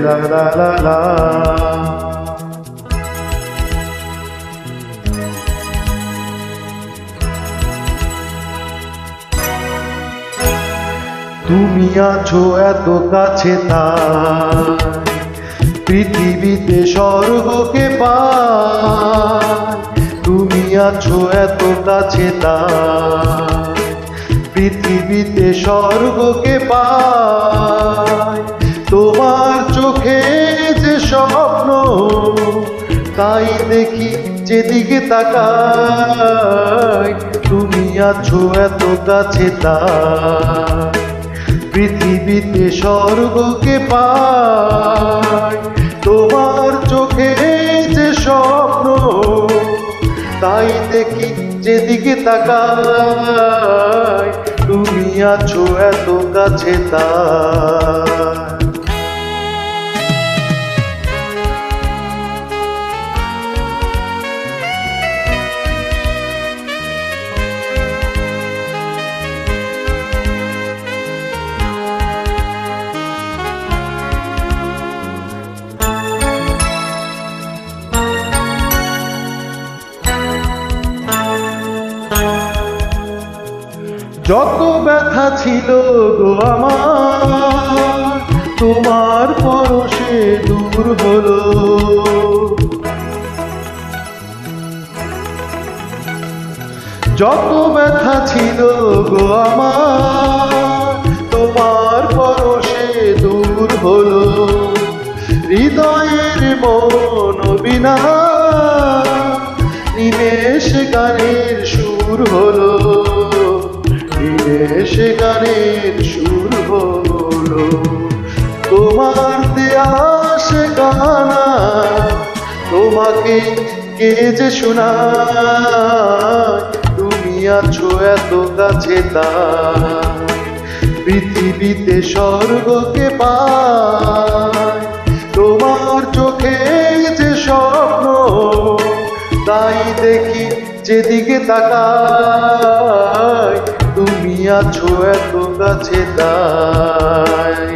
লা লা লা লা। তুমি আছো এত কাছে তাই পৃথিবীতে স্বর্গকে পাই। তুমি আছো এত কাছে তাই পৃথিবীতে স্বর্গকে পাই। তোমার চোখে যে স্বপ্ন তাই দেখি যেদিকে তাকাই। তুমি আছো এত কাছে তাই পৃথিবীতে স্বর্গকে পাই। তোমার চোখে যে স্বপ্ন তাই দেখি যেদিকে তাকাই। তুমি আছো এত কাছে তাই। যত ব্যথা ছিল গো আমার তোমার পরশে দূর হলো। যত ব্যথা ছিল গো আমার তোমার পরশে দূর হলো। হৃদয়ের মন বিনা নিমেষ গানের সুর হলো। নিমেষ গানের সুর হলো। তোমার দেয়া সে গানা তোমাকে কে যে শোনায়। তুমি আছো এত কাছে তাই পৃথিবীতে স্বর্গকে পাই। তোমার চোখে যে স্বপ্ন তাই দেখি যেদিকে তাকাই। তুমি আছো এত কাছে তাই।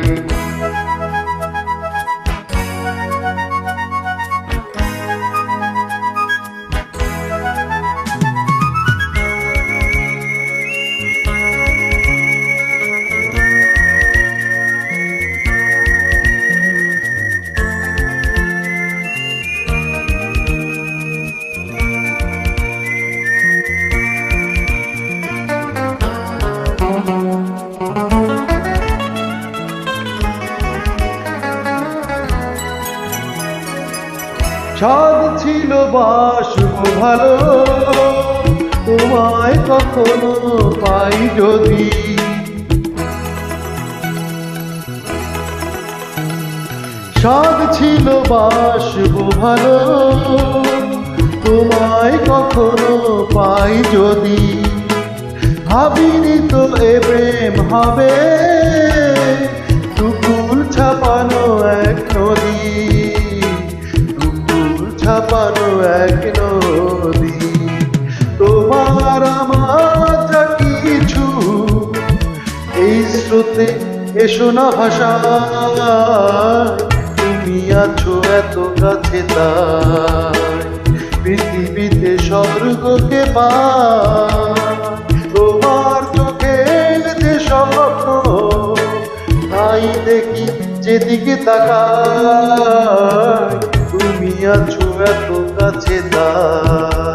স্বাদ ছিল বাসব ভালো তোমায় কখনো পাই যদি। স্বাদ ছিল বাসব ভালো তোমায় কখনো পাই যদি। ভাবিনি তো এ প্রেম হবে দুকুল ছাপানো এক নদী। ছাপানো এক নদী। তোমার আমার যা কিছু এই স্রোতে এসো না ভাষা। তুমি আছো এত কাছে তাই পৃথিবীতে স্বর্গকে পাই। তোমার চোখে যে স্বপ্ন তাই দেখি যেদিকে তাকাই। তুমি আছো এত কাছে তাই।